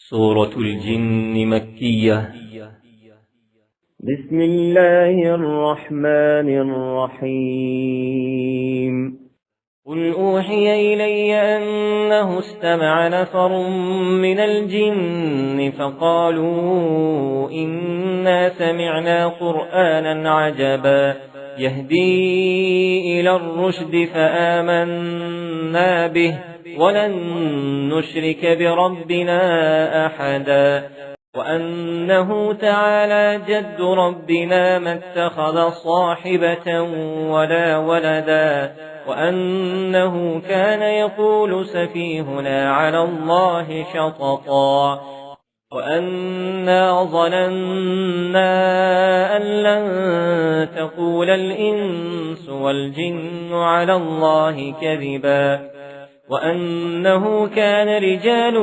سورة الجن مكية. بسم الله الرحمن الرحيم. قل أوحي إلي أنه استمع نفر من الجن فقالوا إنا سمعنا قرآنا عجبا يهدي إلى الرشد فآمنا به ولن نشرك بربنا أحدا وأنه تعالى جد ربنا ما اتخذ صاحبة ولا ولدا وأنه كان يقول سفيهنا على الله شططا وأنا ظننا أن لن تقول الإنس والجن على الله كذبا وأنه كان رجال